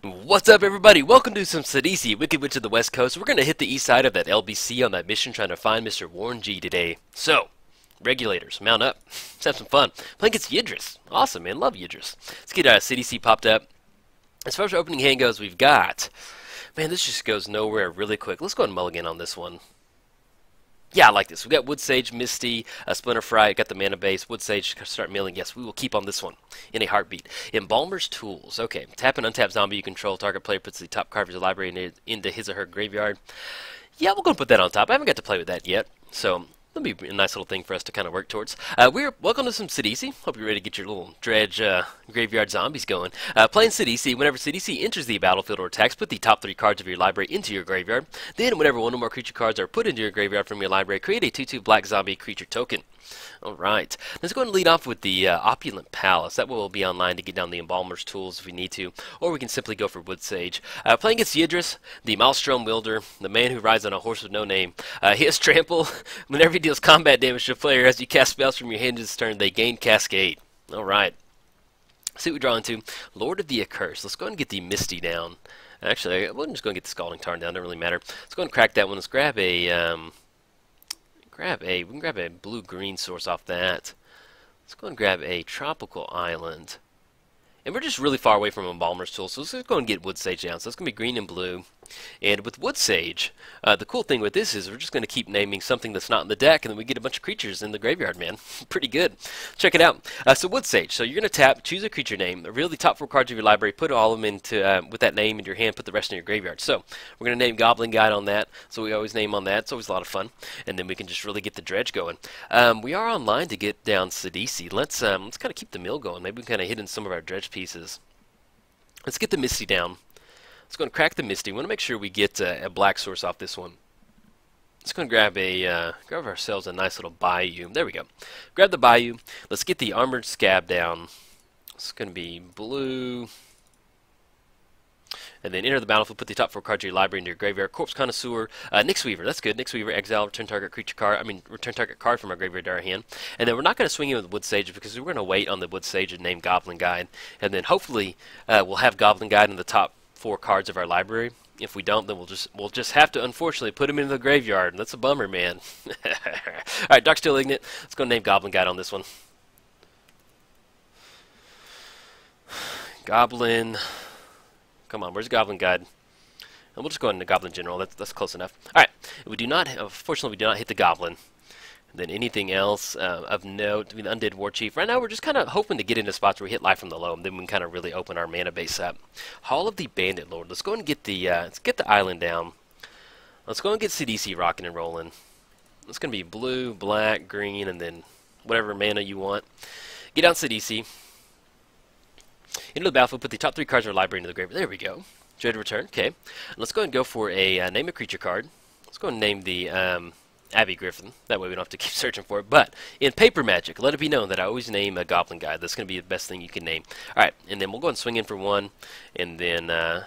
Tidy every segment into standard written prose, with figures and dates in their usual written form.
What's up, everybody? Welcome to some Sidisi, Wicked Witch of the West Coast. We're going to hit the east side of that LBC on that mission trying to find Mr. Warren G today. So, regulators, mount up. Let's have some fun. Playing against Yidris. Awesome, man. Love Yidris. Let's get Sidisi popped up. As far as our opening hand goes, we've got... Man, this just goes nowhere really quick. Let's go ahead and mulligan on this one. Yeah, I like this. We've got Wood Sage, Misty, Splinter Fry, got the mana base, Wood Sage, start milling. Yes, we will keep on this one in a heartbeat. Embalmer's Tools. Okay, tap and untap zombie you control. Target player puts the top card of your library into his or her graveyard. Yeah, we're going to put that on top. I haven't got to play with that yet, so that'll be a nice little thing for us to kind of work towards. We're welcome to some Sidisi. Hope you're ready to get your little dredge graveyard zombies going. Playing Sidisi, whenever Sidisi enters the battlefield or attacks, put the top 3 cards of your library into your graveyard. Then, whenever one or more creature cards are put into your graveyard from your library, create a 2/2 black zombie creature token. Alright, let's go ahead and lead off with the Opulent Palace. That will be online to get down the Embalmer's Tools if we need to, or we can simply go for Wood Sage. Playing against Yidris, the Maelstrom Wielder, the man who rides on a horse with no name. He has Trample. Whenever he deals combat damage to a player as you cast spells from your hand this turn, they gain Cascade. Alright, see what we draw into. Lord of the Accursed. Let's go ahead and get the Misty down. Actually, I'm just going to get the Scalding Tarn down, doesn't really matter. Let's go ahead and crack that one. Let's grab a... we can grab a blue-green source off that. Let's go and grab a tropical island. And we're just really far away from Embalmer's Tool, so let's just go and get Wood Sage down. So it's going to be green and blue. And with Wood Sage, the cool thing with this is we're just going to keep naming something that's not in the deck, and then we get a bunch of creatures in the graveyard, man. Pretty good. Check it out. So Wood Sage. So you're going to tap, choose a creature name, reveal the top 4 cards of your library, put all of them into with that name in your hand, put the rest in your graveyard. So we're going to name Goblin Guide on that. So we always name on that. It's always a lot of fun. And then we can just really get the dredge going. We are online to get down Sidisi. Let's kind of keep the mill going. Maybe we can kind of hit in some of our dredge pieces. Let's get the Misty down. Let's go and crack the Misty. We want to make sure we get a black source off this one. Let's go and grab ourselves a nice little Bayou. There we go. Grab the Bayou. Let's get the Armored Scab down. It's going to be blue. And then enter the battlefield. Put the top 4 cards of your library into your graveyard. Corpse Connoisseur. Nyx Weaver. That's good. Nyx Weaver. Exile. Return target creature card. Return target card from our graveyard to our hand. And then we're not going to swing in with Wood Sage because we're going to wait on the Wood Sage and name Goblin Guide. And then hopefully we'll have Goblin Guide in the top 4 cards of our library. If we don't, then we'll just have to unfortunately put him into the graveyard. And that's a bummer, man. Alright, Darksteel Ignite. Let's go name Goblin Guide on this one. Goblin. Come on, where's Goblin Guide? And we'll just go into Goblin General. That's close enough. Alright, we do not, unfortunately, we do not hit the Goblin. And then anything else of note, the Undead War Chief. Right now, we're just kind of hoping to get into spots where we hit life from the low, and then we can kind of really open our mana base up. Hall of the Bandit Lord. Let's go and get the island down. Let's go and get Sidisi rocking and rolling. It's going to be blue, black, green, and then whatever mana you want. Get down Sidisi. Into the battlefield, put the top 3 cards of our library into the graveyard. There we go. Dread Return. Okay. And let's go ahead and go for a name a creature card. Let's go and name the Abby Griffin. That way we don't have to keep searching for it. But in Paper Magic, let it be known that I always name a Goblin Guide. That's going to be the best thing you can name. Alright, and then we'll go and swing in for 1, and then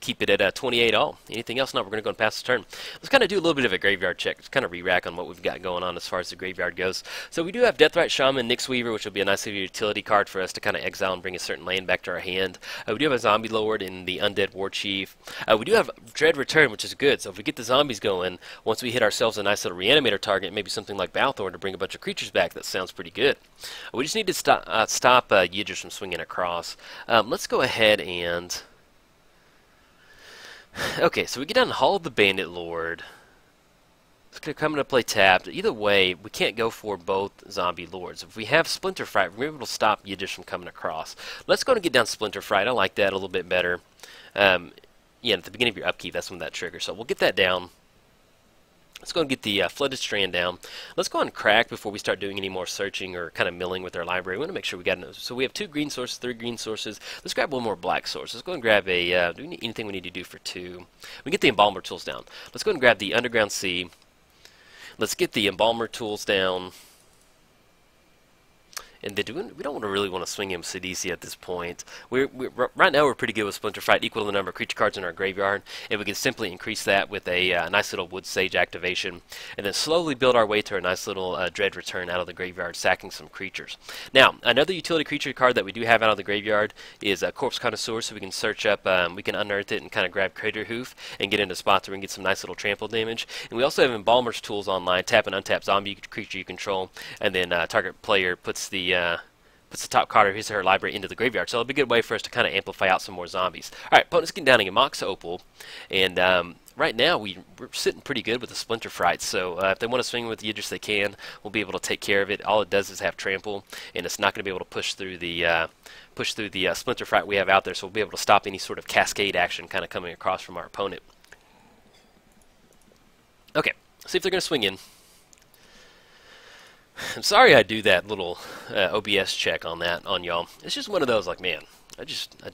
keep it at 28 all. Anything else? No, we're going to go and pass the turn. Let's kind of do a little bit of a graveyard check. Let's kind of re-rack on what we've got going on as far as the graveyard goes. So we do have Deathrite Shaman, Nyx Weaver, which will be a nice utility card for us to kind of exile and bring a certain land back to our hand. We do have a Zombie Lord in the Undead War Chief. We do have Dread Return, which is good. So if we get the zombies going, once we hit ourselves a nice little reanimator target, maybe something like Balthorn to bring a bunch of creatures back, that sounds pretty good. We just need to stop Yidris from swinging across. Let's go ahead and... Okay, so we get down to Hall of the Bandit Lord. It's going to come into play tapped. Either way, we can't go for both Zombie Lords. If we have Splinter Fright, we're able to stop Yidris from coming across. Let's go and get down Splinter Fright. I like that a little bit better. Yeah, at the beginning of your upkeep, that's when that triggers. So we'll get that down. Let's go and get the Flooded Strand down. Let's go and crack before we start doing any more searching or kind of milling with our library. We want to make sure we got enough. So we have 2 green sources, 3 green sources. Let's grab 1 more black source. Let's go and grab a... do we need anything we need to do for 2? We get the Embalmer Tools down. Let's go and grab the Underground Sea. Let's get the Embalmer Tools down. And then we don't really want to swing him Sidisi at this point. Right now we're pretty good with Splinter Fight, equal to the number of creature cards in our graveyard, and we can simply increase that with a nice little Wood Sage activation, and then slowly build our way to a nice little Dread return out of the graveyard, sacking some creatures. Now, another utility creature card that we do have out of the graveyard is a Corpse Connoisseur, so we can search up, we can unearth it and kind of grab Crater Hoof and get into spots where we can get some nice little trample damage. And we also have Embalmer's Tools online, tap and untap zombie creature you control, and then target player puts the top card of his or her library into the graveyard. So it'll be a good way for us to kind of amplify out some more zombies. Alright, opponent's getting down a Mox Opal, and right now we're sitting pretty good with the Splinter Fright, so if they want to swing with Yidris they can. We'll be able to take care of it. All it does is have trample, and it's not going to be able to push through the Splinter Fright we have out there, so we'll be able to stop any sort of cascade action kind of coming across from our opponent. Okay, see if they're going to swing in. I'm sorry I do that little OBS check on y'all. It's just one of those, like, man, I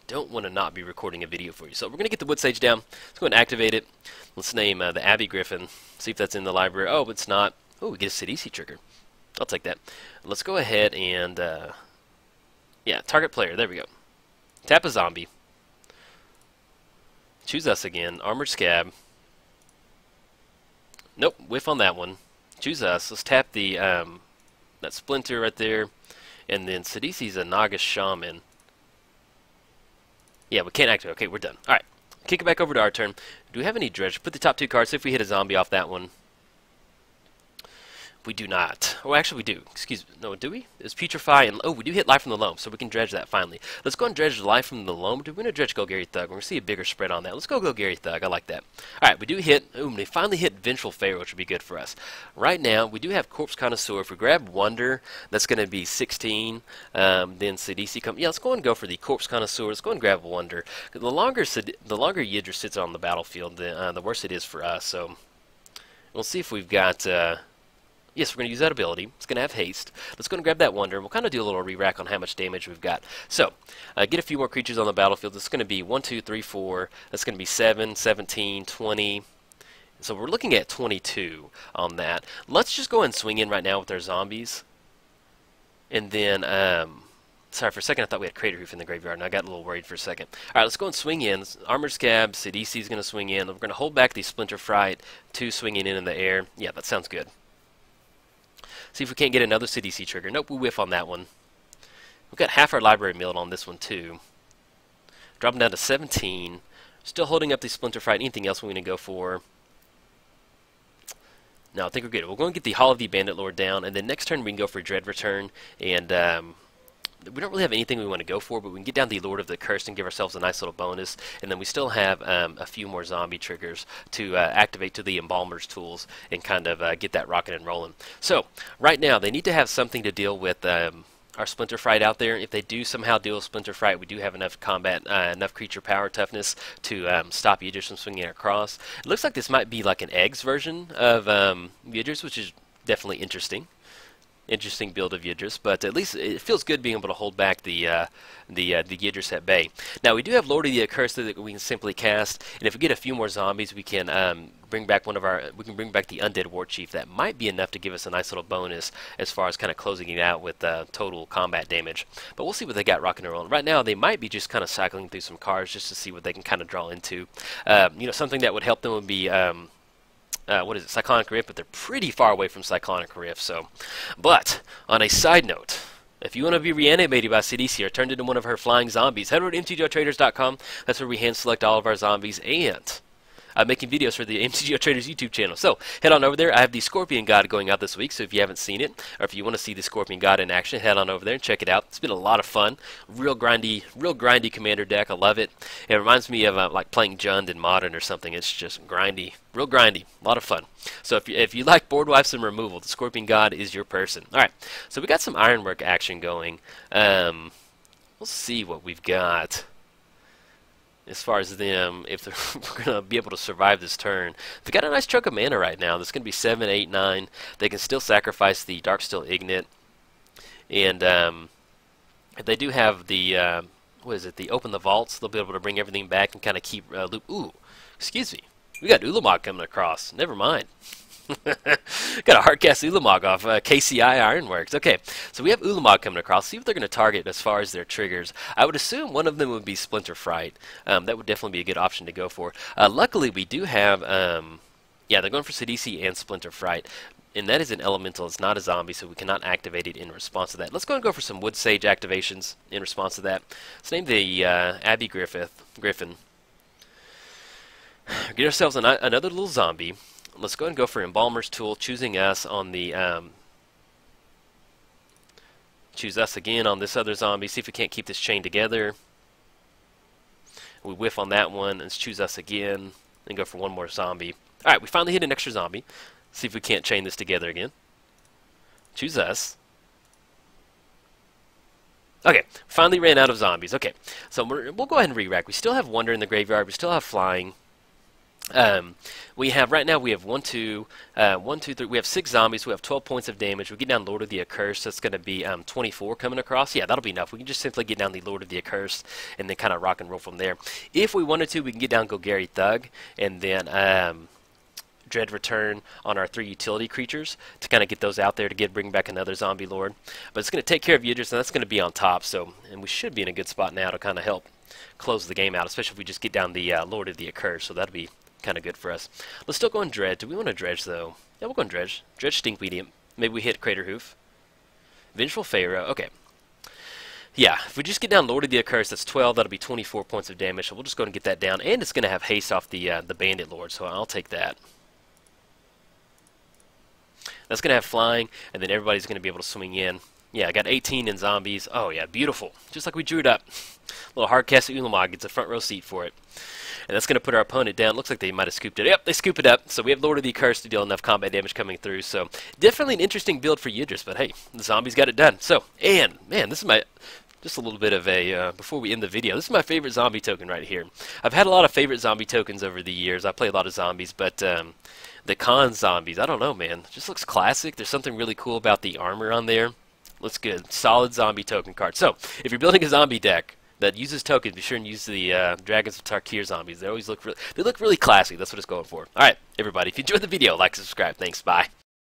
don't want to not be recording a video for you. So we're going to get the Wood Sage down. Let's go ahead and activate it. Let's name the Abbey Griffin. See if that's in the library. Oh, it's not. Oh, we get a Sidisi trigger. I'll take that. Let's go ahead and, yeah, target player. There we go. Tap a zombie. Choose us again. Armored Scab. Nope, whiff on that one. Choose us. Let's tap the, that Splinter right there, and then Sidisi's a Naga Shaman. Yeah, we can't activate. Okay, we're done. Alright, kick it back over to our turn. Do we have any dredge? Put the top two cards, see if we hit a zombie off that one. We do not. Oh, actually we do. Excuse me. No, do we? It's Putrefy, and oh, we do hit Life from the Loam, so we can dredge that finally. Let's go and dredge Life from the Loam. Do we want to dredge Golgari Thug? We're going to see a bigger spread on that. Let's go Golgari Thug. I like that. Alright, we do hit, ooh, we finally hit Vengeful Pharaoh, which would be good for us. Right now, we do have Corpse Connoisseur. If we grab Wonder, that's going to be 16. Then Sidisi comes. Yeah, let's go and go for the Corpse Connoisseur. Let's go and grab Wonder. The longer Yidris sits on the battlefield, the worse it is for us. So, we'll see if we've got... yes, we're going to use that ability. It's going to have haste. Let's go and grab that Wonder, and we'll kind of do a little re-rack on how much damage we've got. So, get a few more creatures on the battlefield. It's going to be 1, 2, 3, 4. That's going to be 7, 17, 20. So we're looking at 22 on that. Let's just go and swing in right now with our zombies. And then, sorry, for a second I thought we had Crater Hoof in the graveyard, and I got a little worried for a second. Alright, let's go and swing in. Armored Scab, Sidisi's going to swing in. We're going to hold back the Splinter Fright, 2 swinging in the air. Yeah, that sounds good. See if we can't get another Sidisi trigger. Nope, we whiff on that one. We've got half our library milled on this one, too. Dropping down to 17. Still holding up the Splinter Fright. Anything else we're going to go for? No, I think we're good. We're going to get the Hall of the Bandit Lord down, and then next turn we can go for Dread Return, and we don't really have anything we want to go for, but we can get down the Lord of the Cursed and give ourselves a nice little bonus, and then we still have a few more zombie triggers to activate to the Embalmer's Tools and kind of get that rocking and rolling. So, right now, they need to have something to deal with our Splinter Fright out there. If they do somehow deal with Splinter Fright, we do have enough combat, enough creature power toughness to stop Yidris from swinging across. It looks like this might be like an eggs version of Yidris, which is definitely interesting. Interesting build of Yidris, but at least it feels good being able to hold back the Yidris at bay. Now we do have Lord of the Accursed that we can simply cast, and if we get a few more zombies, we can bring back bring back the Undead War Chief. That might be enough to give us a nice little bonus as far as kind of closing it out with total combat damage. But we'll see what they got rocking and rolling. Right now, they might be just kind of cycling through some cards just to see what they can kind of draw into. You know, something that would help them would be. What is it, Cyclonic Rift, but they're pretty far away from Cyclonic Rift. So, but on a side note, if you want to be reanimated by Sidisi or turned into one of her flying zombies, head over to mtgotraders.com. That's where we hand select all of our zombies, and I'm making videos for the MTGO Traders YouTube channel. So head on over there. I have the Scorpion God going out this week, so if you haven't seen it, or if you want to see the Scorpion God in action, head on over there and check it out. It's been a lot of fun. Real grindy commander deck. I love it. It reminds me of like playing Jund in Modern or something. It's just grindy. Real grindy. A lot of fun. So if you like board wipes and removal, the Scorpion God is your person. Alright, so we got some Ironwork action going. We'll see what we've got. As far as them, if we're going to be able to survive this turn. They've got a nice chunk of mana right now. That's going to be 7, 8, 9. They can still sacrifice the Darksteel Ignite. And if they do have the, what is it, the Open the Vaults, they'll be able to bring everything back and kind of keep loop. Ooh, excuse me. We got Ulamog coming across. Never mind. Got a Hardcast Ulamog off KCI Ironworks. Okay, so we have Ulamog coming across. See what they're going to target as far as their triggers. I would assume one of them would be Splinter Fright. That would definitely be a good option to go for. Luckily, we do have... yeah, they're going for Sidisi and Splinter Fright. And that is an elemental, it's not a zombie, so we cannot activate it in response to that. Let's go and go for some Wood Sage activations in response to that. Let's name the Abbey Griffin. Get ourselves another little zombie. Let's go and go for Embalmer's Tool, choosing us on the... choose us again on this other zombie. See if we can't keep this chain together. We whiff on that one. Let's choose us again and go for one more zombie. Alright, we finally hit an extra zombie. See if we can't chain this together again. Choose us. Okay, finally ran out of zombies. Okay, so we'll go ahead and re-rack. We still have Wonder in the graveyard. We still have Flying. We have right now. We have 1, 2, 1, 2, 3. We have 6 zombies. We have 12 points of damage. We get down Lord of the Accursed. That's going to be 24 coming across. Yeah, that'll be enough. We can just simply get down the Lord of the Accursed and then kind of rock and roll from there. If we wanted to, we can get down Golgari Thug and then Dread Return on our 3 utility creatures to kind of get those out there to bring back another zombie lord. But it's going to take care of Yidris, and that's going to be on top. So, and we should be in a good spot now to kind of help close the game out, especially if we just get down the Lord of the Accursed. So that'll be kind of good for us. Let's still go on Dredge. Do we want to Dredge though? Yeah, we'll go on Dredge. Dredge Stink Medium. Maybe we hit Crater Hoof. Vengeful Pharaoh. Okay. Yeah, if we just get down Lord of the Accursed, that's 12. That'll be 24 points of damage. So we'll just go and get that down, and it's going to have haste off the Bandit Lord. So I'll take that. That's going to have Flying, and then everybody's going to be able to swing in. Yeah, I got 18 in zombies. Oh, yeah, beautiful. Just like we drew it up. Little Hardcast Ulamog gets a front row seat for it. And that's going to put our opponent down. Looks like they might have scooped it. Yep, they scoop it up. So we have Lord of the Accursed to deal enough combat damage coming through. So definitely an interesting build for Yidris, but hey, the zombies got it done. So, and, man, this is my... Just a little bit of a, before we end the video, this is my favorite zombie token right here. I've had a lot of favorite zombie tokens over the years. I play a lot of zombies, but the Khan zombies, I don't know, man. It just looks classic. There's something really cool about the armor on there. Looks good. Solid zombie token card. So, if you're building a zombie deck that uses tokens, be sure and use the Dragons of Tarkir zombies. They always look really classy. That's what it's going for. All right, everybody, if you enjoyed the video, like and subscribe. Thanks. Bye.